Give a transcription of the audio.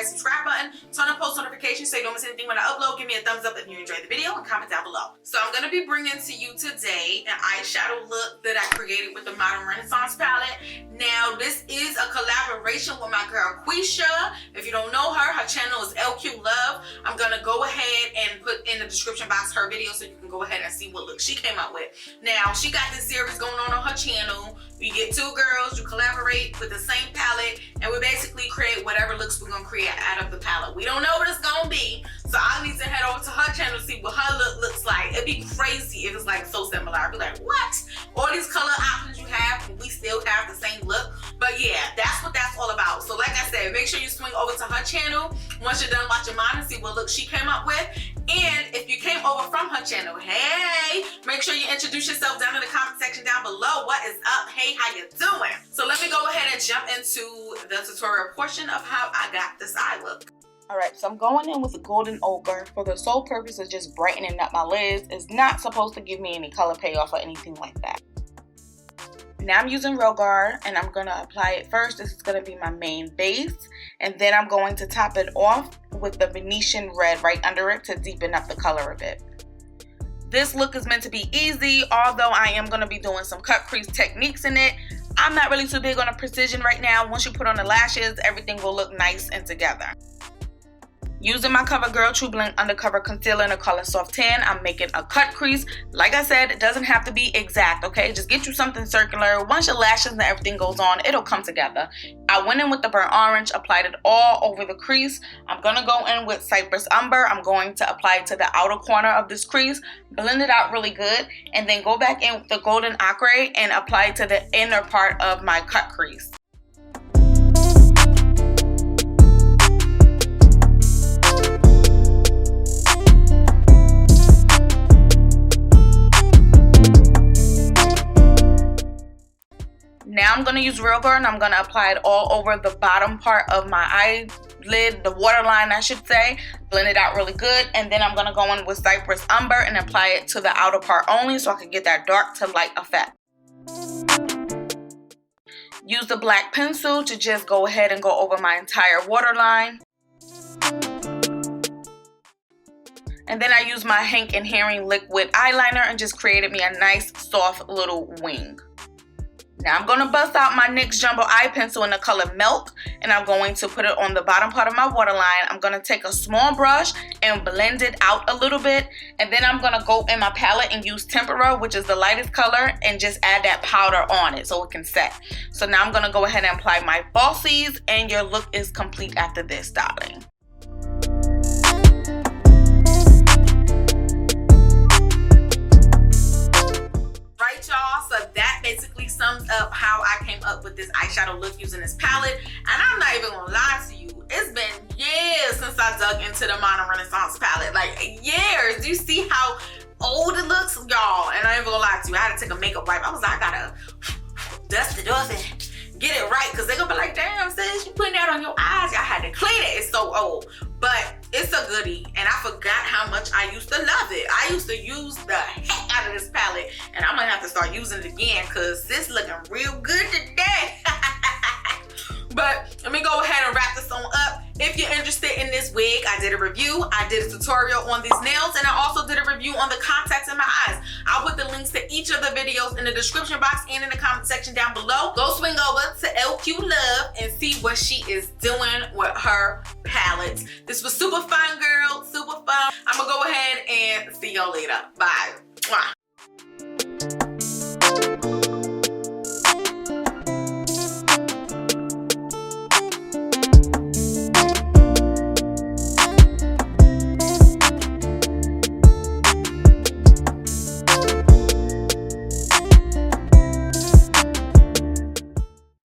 red subscribe button, turn on post notifications so you don't miss anything when I upload. Give me a thumbs up if you enjoyed the video and comment down below. So I'm going to be bringing to you today an eyeshadow look that I created with the Modern Renaissance palette. Now this is a collaboration with my girl Quisha. If you don't know her, her channel is LQ Love. I'm going to go ahead and put in the description box her video so you can go ahead and see what look she came up with. Now she got this series going on her channel. We get two girls, you collaborate with the same palette, and we basically create whatever looks we're gonna create out of the palette. We don't know what it's gonna be, so I need to head over to her channel to see what her look looks like. It'd be crazy if it's like so similar. I'd be like, what? All these color options you have, and we still have the same look. But yeah, that's what that's all about. So like I said, make sure you swing over to her channel once you're done watching mine and see what look she came up with. And if you came over from her channel, hey, make sure you introduce yourself down in the comment section down below. What is up? Hey, how you doing? So let me go ahead and jump into the tutorial portion of how I got this eye look. Alright, so I'm going in with a golden ochre for the sole purpose of just brightening up my lids. It's not supposed to give me any color payoff or anything like that. Now I'm using Rogar and I'm going to apply it first. This is going to be my main base. And then I'm going to top it off with the Venetian red right under it to deepen up the color a bit. This look is meant to be easy, although I am going to be doing some cut crease techniques in it. I'm not really too big on the precision right now. Once you put on the lashes, everything will look nice and together. Using my CoverGirl True Blend Undercover Concealer in the color Soft Tan, I'm making a cut crease. Like I said, it doesn't have to be exact, okay? Just get you something circular. Once your lashes and everything goes on, it'll come together. I went in with the burnt orange, applied it all over the crease. I'm going to go in with Cypress Umber. I'm going to apply it to the outer corner of this crease, blend it out really good, and then go back in with the golden ochre and apply it to the inner part of my cut crease. Now I'm going to use Rogar and I'm going to apply it all over the bottom part of my eyelid, the waterline I should say. Blend it out really good, and then I'm going to go in with Cypress Umber and apply it to the outer part only so I can get that dark to light effect. Use the black pencil to just go ahead and go over my entire waterline. And then I use my Hank and Herring liquid eyeliner and just created me a nice soft little wing. Now I'm going to bust out my NYX Jumbo Eye Pencil in the color Milk, and I'm going to put it on the bottom part of my waterline. I'm going to take a small brush and blend it out a little bit, and then I'm going to go in my palette and use Tempera, which is the lightest color, and just add that powder on it so it can set. So now I'm going to go ahead and apply my falsies, and your look is complete after this, darling. Right, y'all, so that basically sums up how I came up with this eyeshadow look using this palette. And I'm not even gonna lie to you, it's been years since I dug into the Modern Renaissance palette, like years. Do you see how old it looks, y'all? And I ain't gonna lie to you, I had to take a makeup wipe. I was like, I gotta dust it off and get it right, because they're gonna be like, damn sis, you putting that on your eyes. I had to clean it, it's so old. But it's a goodie, and I forgot how much I used to love it. I used to use the heck out of this palette, and I'm gonna have to start using it again because it's looking real good today. But let me go ahead and wrap this on up. If you're interested in this wig, I did a review. I did a tutorial on these nails, and I also did a review on the contacts in my eyes. I'll put the links to each of the videos in the description box and in the comment section down below. Go swing over to LQ Love and see what she is doing with her palettes. This was super fun, girl. Super fun. I'm gonna go ahead and see y'all later. Bye. Mwah.